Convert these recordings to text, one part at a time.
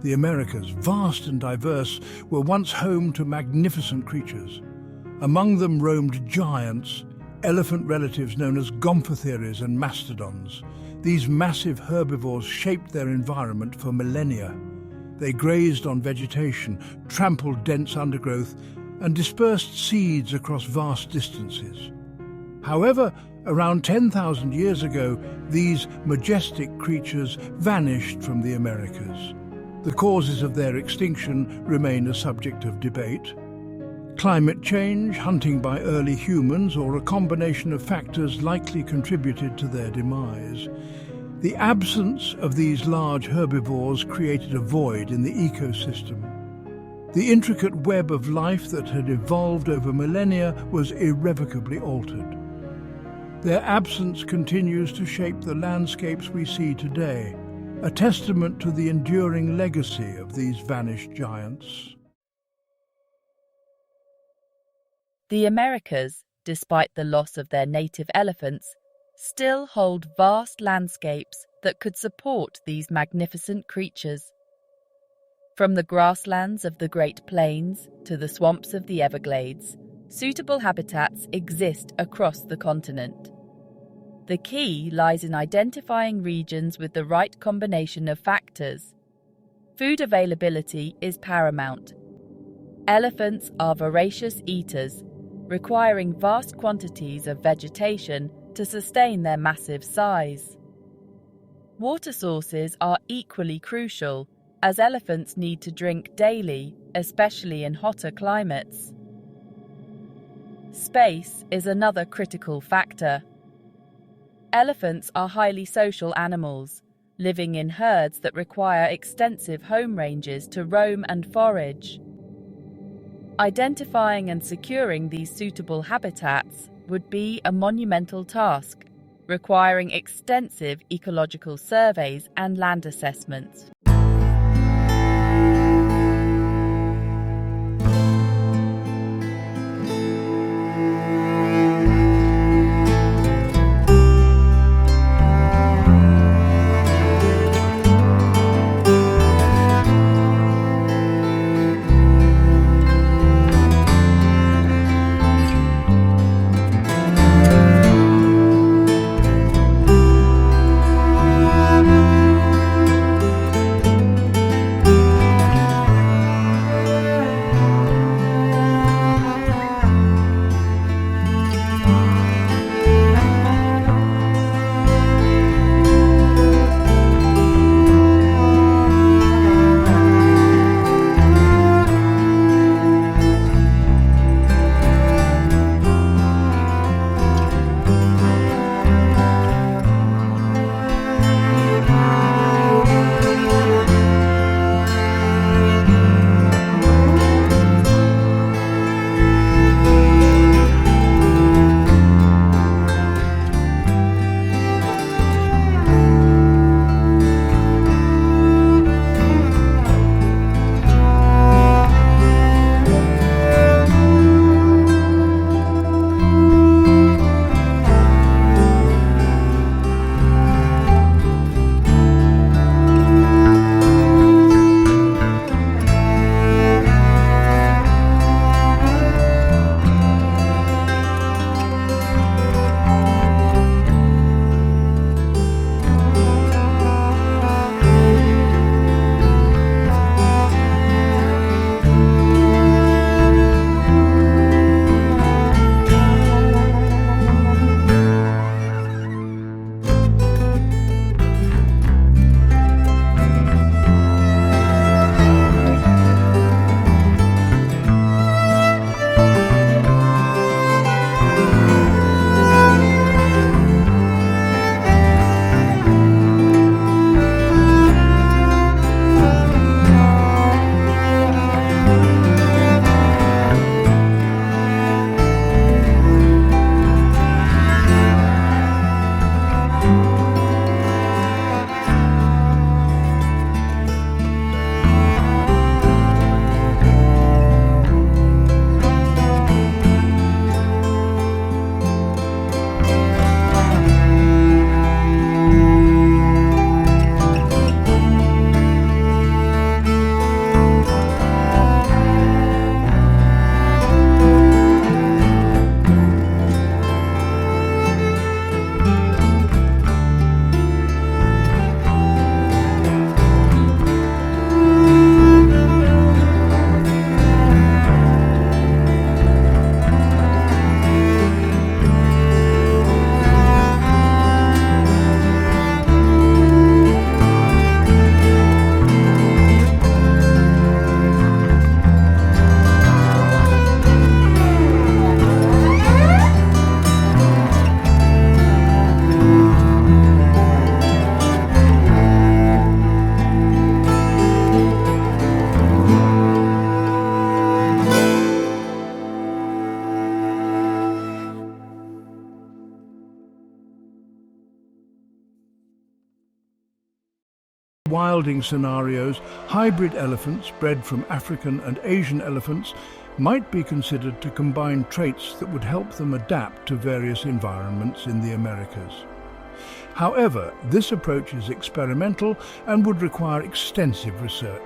The Americas, vast and diverse, were once home to magnificent creatures. Among them roamed giants, elephant relatives known as gomphotheres and mastodons. These massive herbivores shaped their environment for millennia. They grazed on vegetation, trampled dense undergrowth, and dispersed seeds across vast distances. However, around 10,000 years ago, these majestic creatures vanished from the Americas. The causes of their extinction remain a subject of debate. Climate change, hunting by early humans, or a combination of factors likely contributed to their demise. The absence of these large herbivores created a void in the ecosystem. The intricate web of life that had evolved over millennia was irrevocably altered. Their absence continues to shape the landscapes we see today, a testament to the enduring legacy of these vanished giants. The Americas, despite the loss of their native elephants, still hold vast landscapes that could support these magnificent creatures. From the grasslands of the Great Plains to the swamps of the Everglades, suitable habitats exist across the continent. The key lies in identifying regions with the right combination of factors. Food availability is paramount. Elephants are voracious eaters, requiring vast quantities of vegetation to sustain their massive size. Water sources are equally crucial, as elephants need to drink daily, especially in hotter climates. Space is another critical factor. Elephants are highly social animals, living in herds that require extensive home ranges to roam and forage. Identifying and securing these suitable habitats would be a monumental task, requiring extensive ecological surveys and land assessments. Wilding scenarios, hybrid elephants bred from African and Asian elephants might be considered to combine traits that would help them adapt to various environments in the Americas. However, this approach is experimental and would require extensive research.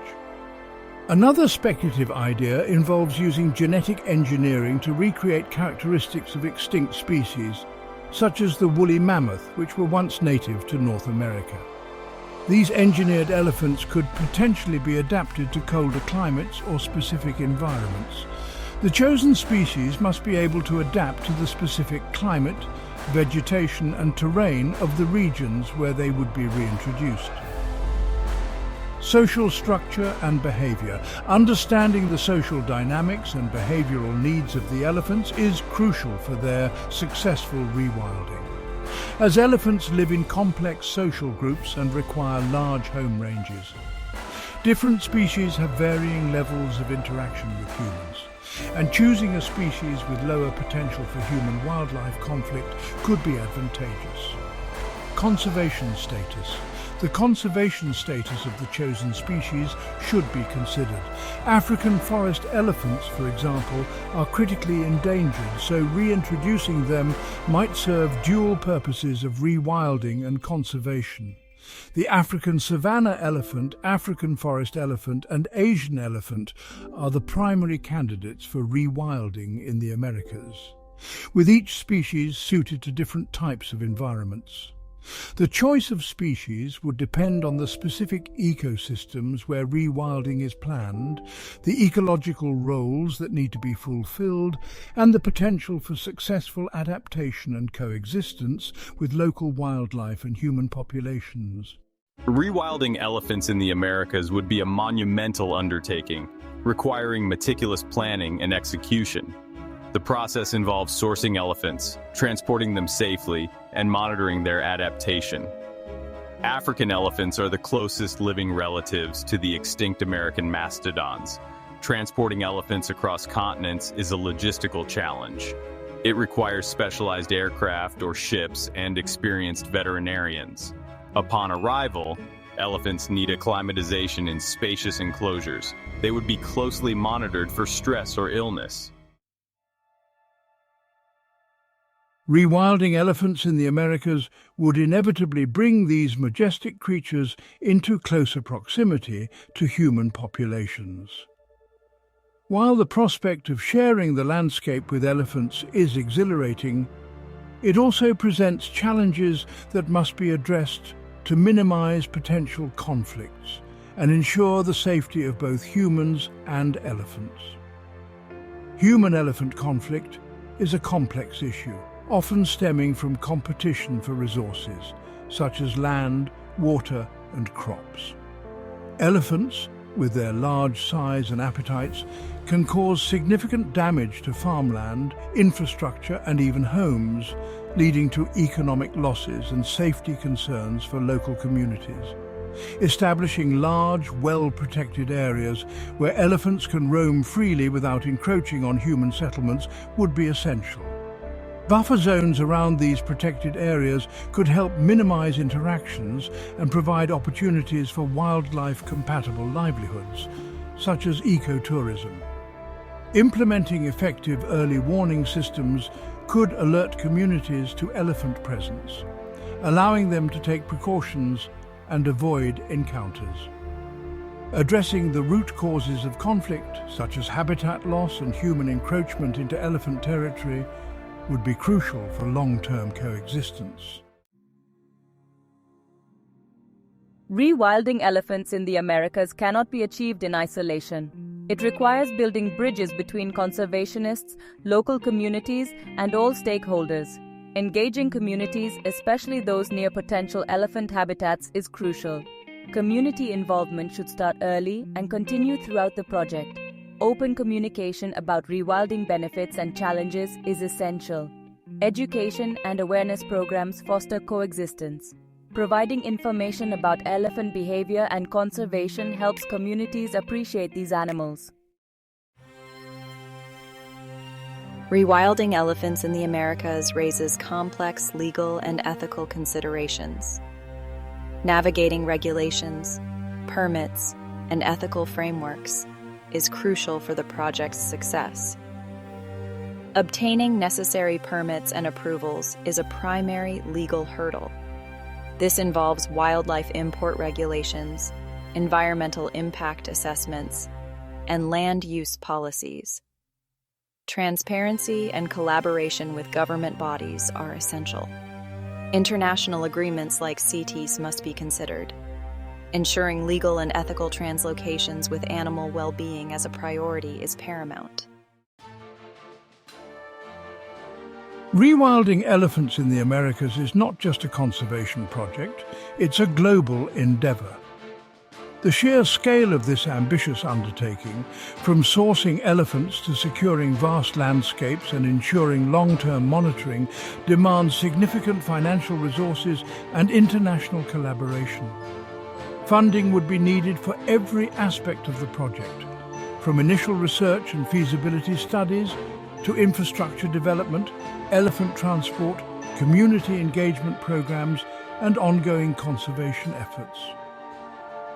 Another speculative idea involves using genetic engineering to recreate characteristics of extinct species, such as the woolly mammoth, which were once native to North America. These engineered elephants could potentially be adapted to colder climates or specific environments. The chosen species must be able to adapt to the specific climate, vegetation and terrain of the regions where they would be reintroduced. Social structure and behavior. Understanding the social dynamics and behavioral needs of the elephants is crucial for their successful rewilding. As elephants live in complex social groups and require large home ranges, different species have varying levels of interaction with humans, and choosing a species with lower potential for human-wildlife conflict could be advantageous. Conservation status. The conservation status of the chosen species should be considered. African forest elephants, for example, are critically endangered, so reintroducing them might serve dual purposes of rewilding and conservation. The African savanna elephant, African forest elephant and Asian elephant are the primary candidates for rewilding in the Americas, with each species suited to different types of environments. The choice of species would depend on the specific ecosystems where rewilding is planned, the ecological roles that need to be fulfilled, and the potential for successful adaptation and coexistence with local wildlife and human populations. Rewilding elephants in the Americas would be a monumental undertaking, requiring meticulous planning and execution. The process involves sourcing elephants, transporting them safely, and monitoring their adaptation. African elephants are the closest living relatives to the extinct American mastodons. Transporting elephants across continents is a logistical challenge. It requires specialized aircraft or ships and experienced veterinarians. Upon arrival, elephants need acclimatization in spacious enclosures. They would be closely monitored for stress or illness. Rewilding elephants in the Americas would inevitably bring these majestic creatures into closer proximity to human populations. While the prospect of sharing the landscape with elephants is exhilarating, it also presents challenges that must be addressed to minimize potential conflicts and ensure the safety of both humans and elephants. Human-elephant conflict is a complex issue, often stemming from competition for resources, such as land, water, and crops. Elephants, with their large size and appetites, can cause significant damage to farmland, infrastructure, and even homes, leading to economic losses and safety concerns for local communities. Establishing large, well-protected areas where elephants can roam freely without encroaching on human settlements would be essential. Buffer zones around these protected areas could help minimize interactions and provide opportunities for wildlife-compatible livelihoods, such as ecotourism. Implementing effective early warning systems could alert communities to elephant presence, allowing them to take precautions and avoid encounters. Addressing the root causes of conflict, such as habitat loss and human encroachment into elephant territory, would be crucial for long-term coexistence. Rewilding elephants in the Americas cannot be achieved in isolation. It requires building bridges between conservationists, local communities, and all stakeholders. Engaging communities, especially those near potential elephant habitats, is crucial. Community involvement should start early and continue throughout the project. Open communication about rewilding benefits and challenges is essential. Education and awareness programs foster coexistence. Providing information about elephant behavior and conservation helps communities appreciate these animals. Rewilding elephants in the Americas raises complex legal and ethical considerations. Navigating regulations, permits, and ethical frameworks is crucial for the project's success. Obtaining necessary permits and approvals is a primary legal hurdle. This involves wildlife import regulations, environmental impact assessments, and land use policies. Transparency and collaboration with government bodies are essential. International agreements like CITES must be considered. Ensuring legal and ethical translocations with animal well-being as a priority is paramount. Rewilding elephants in the Americas is not just a conservation project, it's a global endeavor. The sheer scale of this ambitious undertaking, from sourcing elephants to securing vast landscapes and ensuring long-term monitoring, demands significant financial resources and international collaboration. Funding would be needed for every aspect of the project, from initial research and feasibility studies to infrastructure development, elephant transport, community engagement programs, and ongoing conservation efforts.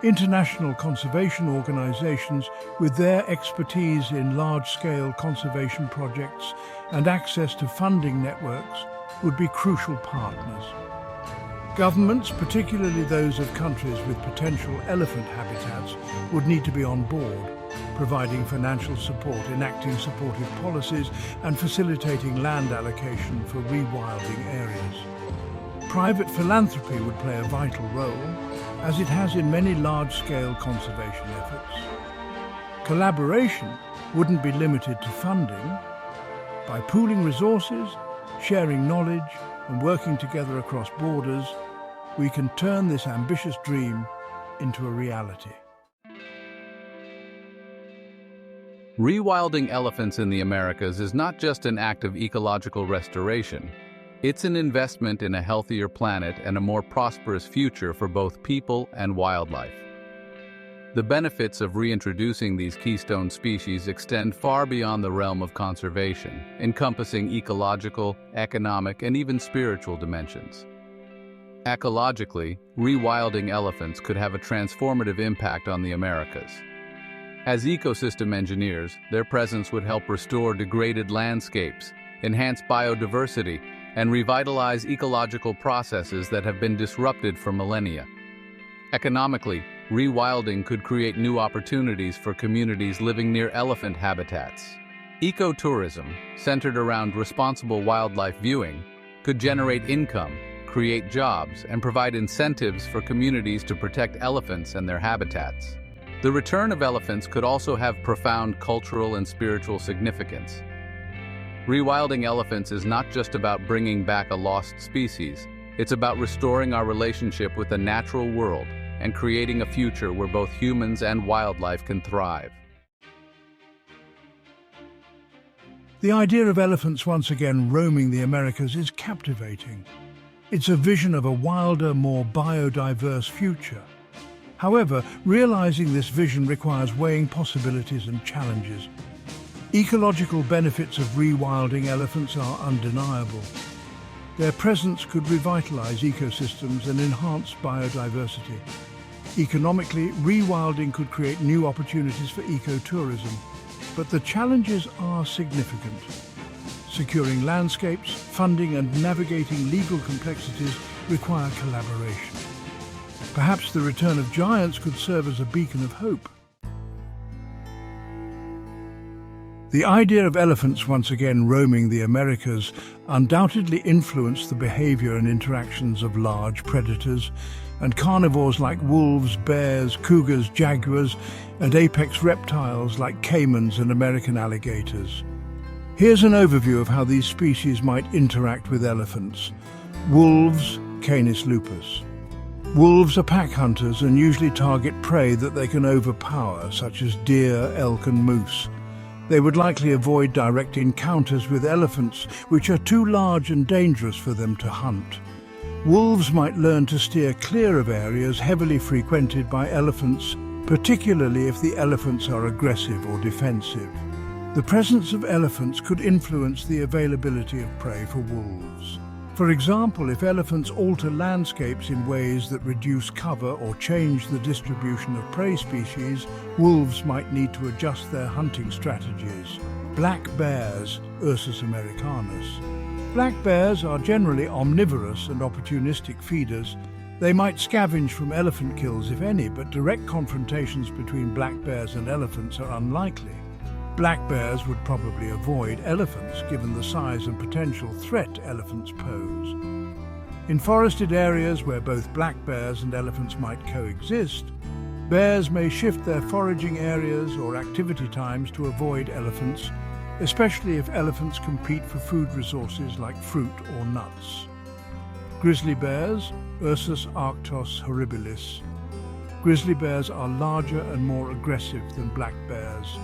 International conservation organizations, with their expertise in large-scale conservation projects and access to funding networks, would be crucial partners. Governments, particularly those of countries with potential elephant habitats, would need to be on board, providing financial support, enacting supportive policies, and facilitating land allocation for rewilding areas. Private philanthropy would play a vital role, as it has in many large-scale conservation efforts. Collaboration wouldn't be limited to funding. By pooling resources, sharing knowledge, and working together across borders, we can turn this ambitious dream into a reality. Rewilding elephants in the Americas is not just an act of ecological restoration. It's an investment in a healthier planet and a more prosperous future for both people and wildlife. The benefits of reintroducing these keystone species extend far beyond the realm of conservation, encompassing ecological, economic, and even spiritual dimensions. Ecologically, rewilding elephants could have a transformative impact on the Americas. As ecosystem engineers, their presence would help restore degraded landscapes, enhance biodiversity, and revitalize ecological processes that have been disrupted for millennia. Economically, rewilding could create new opportunities for communities living near elephant habitats. Ecotourism, centered around responsible wildlife viewing, could generate income, create jobs, and provide incentives for communities to protect elephants and their habitats. The return of elephants could also have profound cultural and spiritual significance. Rewilding elephants is not just about bringing back a lost species, it's about restoring our relationship with the natural world and creating a future where both humans and wildlife can thrive. The idea of elephants once again roaming the Americas is captivating. It's a vision of a wilder, more biodiverse future. However, realizing this vision requires weighing possibilities and challenges. Ecological benefits of rewilding elephants are undeniable. Their presence could revitalize ecosystems and enhance biodiversity. Economically, rewilding could create new opportunities for ecotourism, but the challenges are significant. Securing landscapes, funding, and navigating legal complexities require collaboration. Perhaps the return of giants could serve as a beacon of hope. The idea of elephants once again roaming the Americas undoubtedly influenced the behavior and interactions of large predators and carnivores like wolves, bears, cougars, jaguars, and apex reptiles like caimans and American alligators. Here's an overview of how these species might interact with elephants. Wolves, Canis lupus. Wolves are pack hunters and usually target prey that they can overpower, such as deer, elk, and moose. They would likely avoid direct encounters with elephants, which are too large and dangerous for them to hunt. Wolves might learn to steer clear of areas heavily frequented by elephants, particularly if the elephants are aggressive or defensive. The presence of elephants could influence the availability of prey for wolves. For example, if elephants alter landscapes in ways that reduce cover or change the distribution of prey species, wolves might need to adjust their hunting strategies. Black bears, Ursus americanus. Black bears are generally omnivorous and opportunistic feeders. They might scavenge from elephant kills, if any, but direct confrontations between black bears and elephants are unlikely. Black bears would probably avoid elephants, given the size and potential threat elephants pose. In forested areas where both black bears and elephants might coexist, bears may shift their foraging areas or activity times to avoid elephants, especially if elephants compete for food resources like fruit or nuts. Grizzly bears, Ursus arctos horribilis. Grizzly bears are larger and more aggressive than black bears,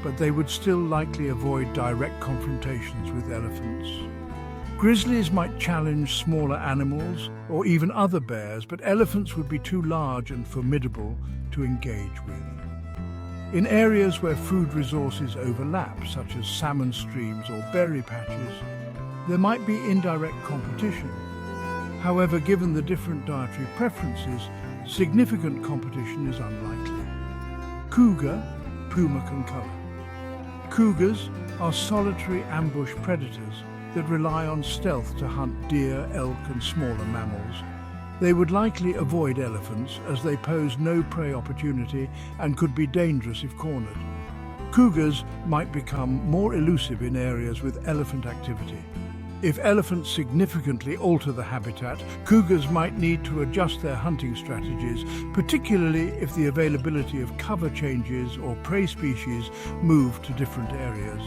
but they would still likely avoid direct confrontations with elephants. Grizzlies might challenge smaller animals or even other bears, but elephants would be too large and formidable to engage with. In areas where food resources overlap, such as salmon streams or berry patches, there might be indirect competition. However, given the different dietary preferences, significant competition is unlikely. Cougar, Puma concolor. Cougars are solitary ambush predators that rely on stealth to hunt deer, elk, and smaller mammals. They would likely avoid elephants as they pose no prey opportunity and could be dangerous if cornered. Cougars might become more elusive in areas with elephant activity. If elephants significantly alter the habitat, cougars might need to adjust their hunting strategies, particularly if the availability of cover changes or prey species move to different areas.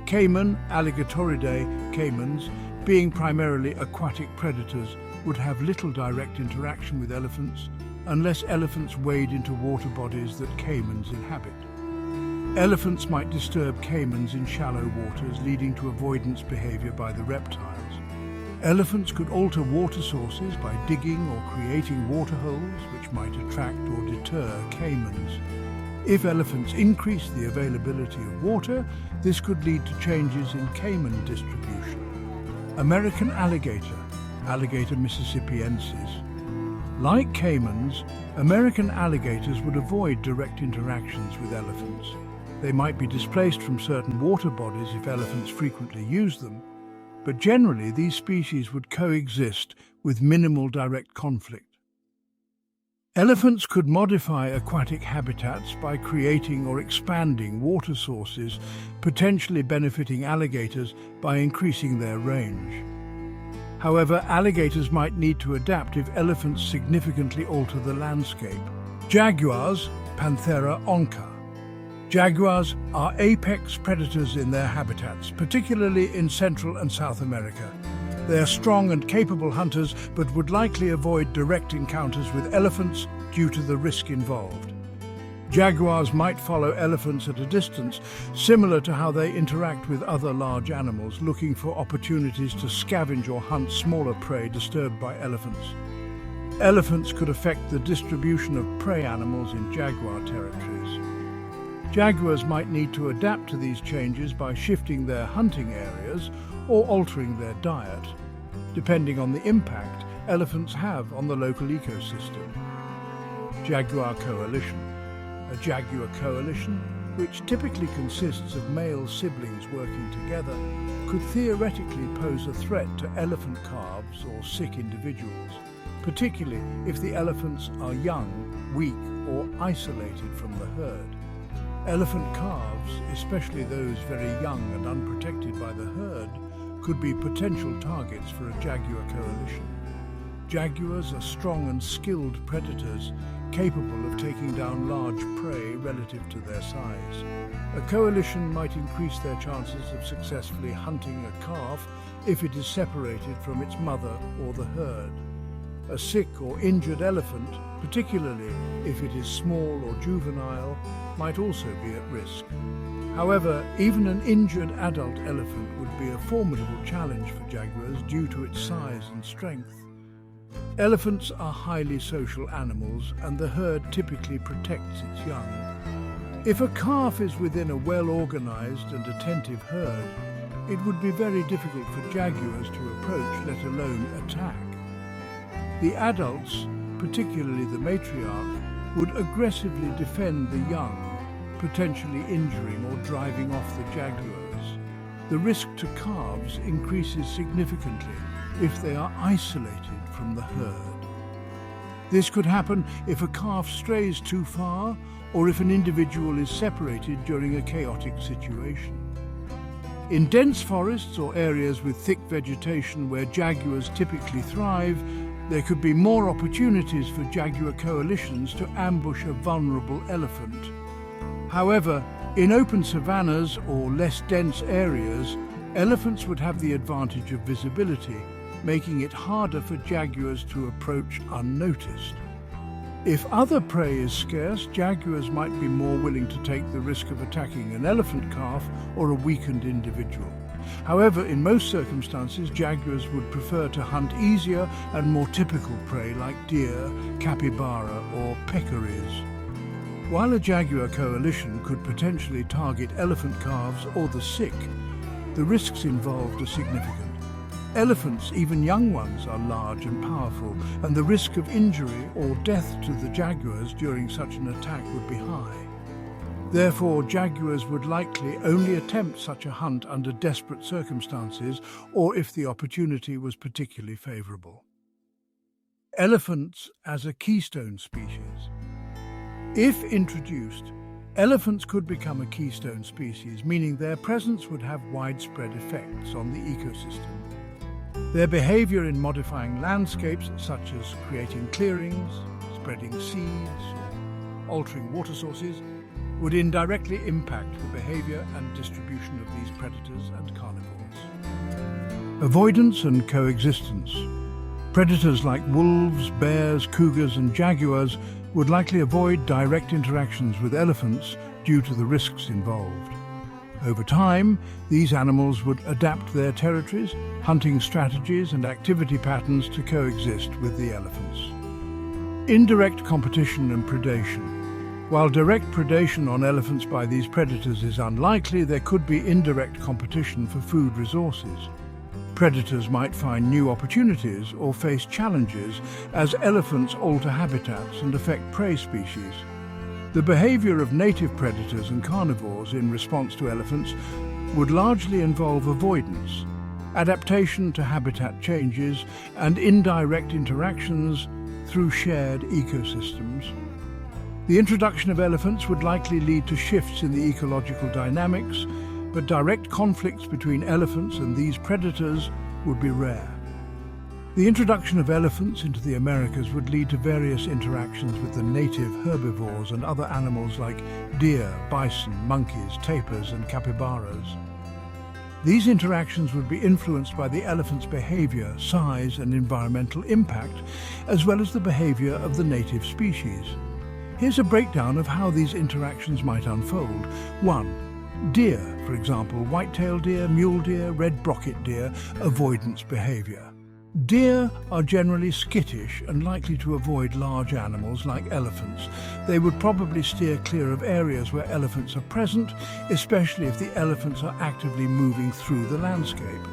Caiman, Alligatoridae caimans, being primarily aquatic predators, would have little direct interaction with elephants unless elephants wade into water bodies that caimans inhabit. Elephants might disturb caimans in shallow waters, leading to avoidance behavior by the reptiles. Elephants could alter water sources by digging or creating water holes, which might attract or deter caimans. If elephants increase the availability of water, this could lead to changes in caiman distribution. American alligator, Alligator mississippiensis. Like caimans, American alligators would avoid direct interactions with elephants. They might be displaced from certain water bodies if elephants frequently use them, but generally these species would coexist with minimal direct conflict. Elephants could modify aquatic habitats by creating or expanding water sources, potentially benefiting alligators by increasing their range. However, alligators might need to adapt if elephants significantly alter the landscape. Jaguars, Panthera onca. Jaguars are apex predators in their habitats, particularly in Central and South America. They are strong and capable hunters, but would likely avoid direct encounters with elephants due to the risk involved. Jaguars might follow elephants at a distance, similar to how they interact with other large animals, looking for opportunities to scavenge or hunt smaller prey disturbed by elephants. Elephants could affect the distribution of prey animals in jaguar territories. Jaguars might need to adapt to these changes by shifting their hunting areas or altering their diet, depending on the impact elephants have on the local ecosystem. Jaguar coalition. A jaguar coalition, which typically consists of male siblings working together, could theoretically pose a threat to elephant calves or sick individuals, particularly if the elephants are young, weak, or isolated from the herd. Elephant calves, especially those very young and unprotected by the herd, could be potential targets for a jaguar coalition. Jaguars are strong and skilled predators, capable of taking down large prey relative to their size. A coalition might increase their chances of successfully hunting a calf if it is separated from its mother or the herd. A sick or injured elephant, particularly if it is small or juvenile, might also be at risk. However, even an injured adult elephant would be a formidable challenge for jaguars due to its size and strength. Elephants are highly social animals, and the herd typically protects its young. If a calf is within a well-organized and attentive herd, it would be very difficult for jaguars to approach, let alone attack. The adults, particularly the matriarch, would aggressively defend the young, potentially injuring or driving off the jaguars. The risk to calves increases significantly if they are isolated from the herd. This could happen if a calf strays too far or if an individual is separated during a chaotic situation. In dense forests or areas with thick vegetation where jaguars typically thrive, there could be more opportunities for jaguar coalitions to ambush a vulnerable elephant. However, in open savannas or less dense areas, elephants would have the advantage of visibility, making it harder for jaguars to approach unnoticed. If other prey is scarce, jaguars might be more willing to take the risk of attacking an elephant calf or a weakened individual. However, in most circumstances, jaguars would prefer to hunt easier and more typical prey like deer, capybara, or peccaries. While a jaguar coalition could potentially target elephant calves or the sick, the risks involved are significant. Elephants, even young ones, are large and powerful, and the risk of injury or death to the jaguars during such an attack would be high. Therefore, jaguars would likely only attempt such a hunt under desperate circumstances or if the opportunity was particularly favorable. Elephants as a keystone species. If introduced, elephants could become a keystone species, meaning their presence would have widespread effects on the ecosystem. Their behavior in modifying landscapes, such as creating clearings, spreading seeds, or altering water sources, would indirectly impact the behavior and distribution of these predators and carnivores. Avoidance and coexistence. Predators like wolves, bears, cougars, and jaguars would likely avoid direct interactions with elephants due to the risks involved. Over time, these animals would adapt their territories, hunting strategies, and activity patterns to coexist with the elephants. Indirect competition and predation. While direct predation on elephants by these predators is unlikely, there could be indirect competition for food resources. Predators might find new opportunities or face challenges as elephants alter habitats and affect prey species. The behavior of native predators and carnivores in response to elephants would largely involve avoidance, adaptation to habitat changes, and indirect interactions through shared ecosystems. The introduction of elephants would likely lead to shifts in the ecological dynamics, but direct conflicts between elephants and these predators would be rare. The introduction of elephants into the Americas would lead to various interactions with the native herbivores and other animals like deer, bison, monkeys, tapirs, and capybaras. These interactions would be influenced by the elephant's behavior, size, and environmental impact, as well as the behavior of the native species. Here's a breakdown of how these interactions might unfold. 1. Deer, for example, white-tailed deer, mule deer, red brocket deer, avoidance behavior. Deer are generally skittish and likely to avoid large animals like elephants. They would probably steer clear of areas where elephants are present, especially if the elephants are actively moving through the landscape.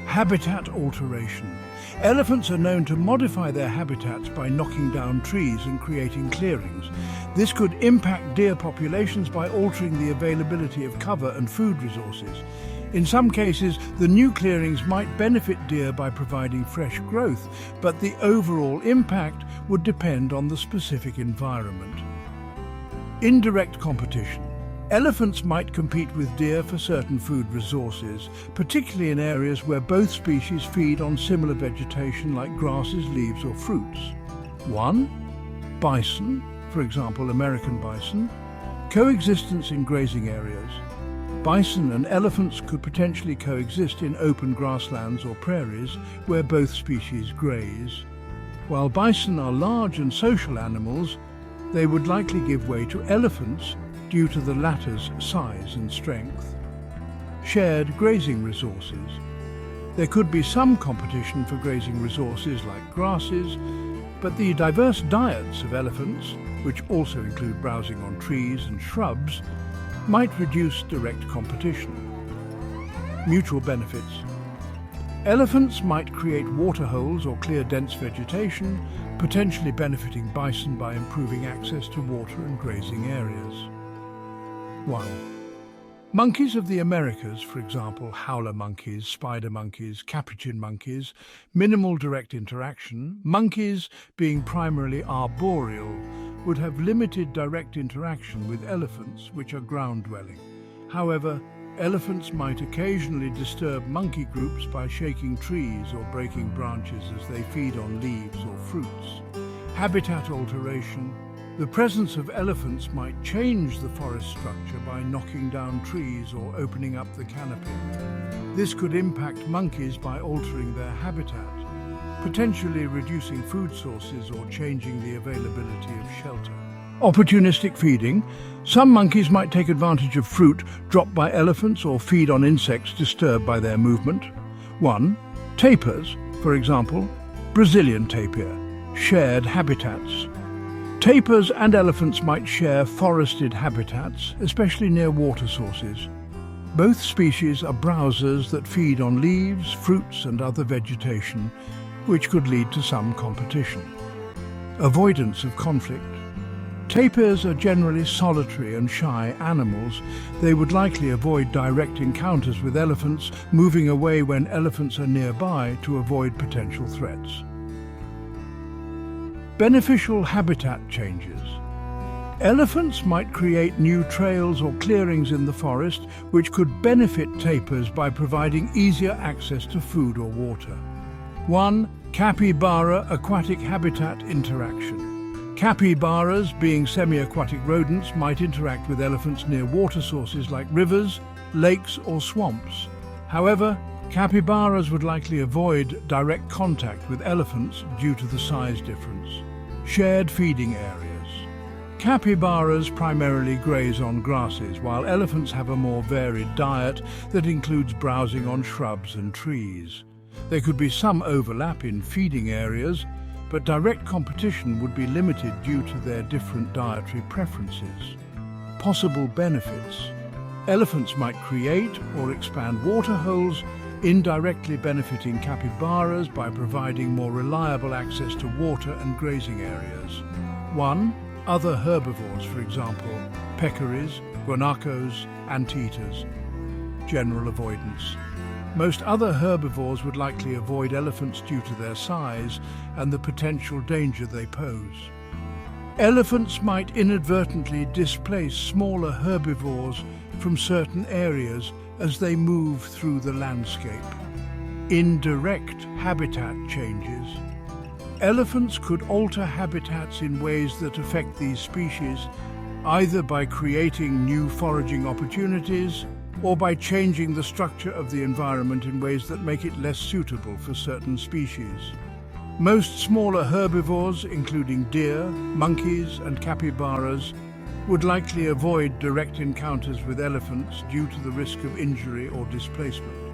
Habitat alteration. Elephants are known to modify their habitats by knocking down trees and creating clearings. This could impact deer populations by altering the availability of cover and food resources. In some cases, the new clearings might benefit deer by providing fresh growth, but the overall impact would depend on the specific environment. Indirect competition. Elephants might compete with deer for certain food resources, particularly in areas where both species feed on similar vegetation like grasses, leaves, or fruits. 1. Bison, for example, American bison. Coexistence in grazing areas. Bison and elephants could potentially coexist in open grasslands or prairies where both species graze. While bison are large and social animals, they would likely give way to elephants due to the latter's size and strength. Shared grazing resources. There could be some competition for grazing resources like grasses, but the diverse diets of elephants, which also include browsing on trees and shrubs, might reduce direct competition. Mutual benefits. Elephants might create water holes or clear dense vegetation, potentially benefiting bison by improving access to water and grazing areas. 1. Monkeys of the Americas, for example, howler monkeys, spider monkeys, capuchin monkeys, minimal direct interaction. Monkeys, being primarily arboreal, would have limited direct interaction with elephants, which are ground-dwelling. However, elephants might occasionally disturb monkey groups by shaking trees or breaking branches as they feed on leaves or fruits. Habitat alteration. The presence of elephants might change the forest structure by knocking down trees or opening up the canopy. This could impact monkeys by altering their habitat, potentially reducing food sources or changing the availability of shelter. Opportunistic feeding. Some monkeys might take advantage of fruit dropped by elephants or feed on insects disturbed by their movement. 1. Tapirs, for example, Brazilian tapir, shared habitats. Tapirs and elephants might share forested habitats, especially near water sources. Both species are browsers that feed on leaves, fruits and other vegetation, which could lead to some competition. Avoidance of conflict. Tapirs are generally solitary and shy animals. They would likely avoid direct encounters with elephants, moving away when elephants are nearby to avoid potential threats. Beneficial habitat changes. Elephants might create new trails or clearings in the forest, which could benefit tapirs by providing easier access to food or water. 1. Capybara aquatic habitat interaction. Capybaras, being semi-aquatic rodents, might interact with elephants near water sources like rivers, lakes or swamps. However, capybaras would likely avoid direct contact with elephants due to the size difference. Shared feeding areas. Capybaras primarily graze on grasses, while elephants have a more varied diet that includes browsing on shrubs and trees. There could be some overlap in feeding areas, but direct competition would be limited due to their different dietary preferences. Possible benefits. Elephants might create or expand water holes, indirectly benefiting capybaras by providing more reliable access to water and grazing areas. 1. Other herbivores, for example, peccaries, guanacos, anteaters. General avoidance. Most other herbivores would likely avoid elephants due to their size and the potential danger they pose. Elephants might inadvertently displace smaller herbivores from certain areas as they move through the landscape. Indirect habitat changes. Elephants could alter habitats in ways that affect these species, either by creating new foraging opportunities or by changing the structure of the environment in ways that make it less suitable for certain species. Most smaller herbivores, including deer, monkeys and capybaras, would likely avoid direct encounters with elephants due to the risk of injury or displacement.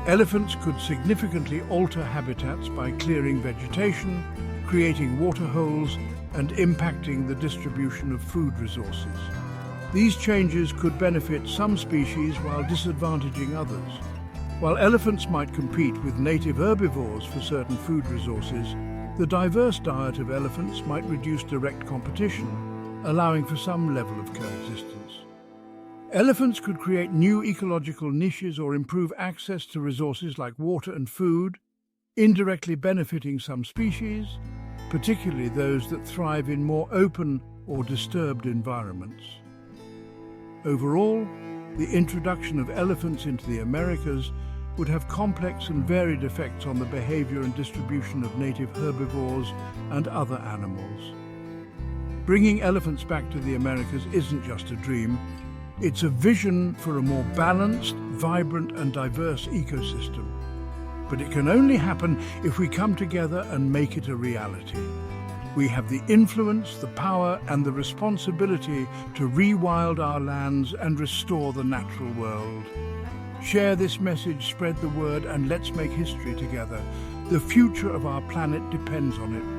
Elephants could significantly alter habitats by clearing vegetation, creating water holes, and impacting the distribution of food resources. These changes could benefit some species while disadvantaging others. While elephants might compete with native herbivores for certain food resources, the diverse diet of elephants might reduce direct competition, allowing for some level of coexistence. Elephants could create new ecological niches or improve access to resources like water and food, indirectly benefiting some species, particularly those that thrive in more open or disturbed environments. Overall, the introduction of elephants into the Americas would have complex and varied effects on the behavior and distribution of native herbivores and other animals. Bringing elephants back to the Americas isn't just a dream, it's a vision for a more balanced, vibrant and diverse ecosystem. But it can only happen if we come together and make it a reality. We have the influence, the power and the responsibility to rewild our lands and restore the natural world. Share this message, spread the word and let's make history together. The future of our planet depends on it.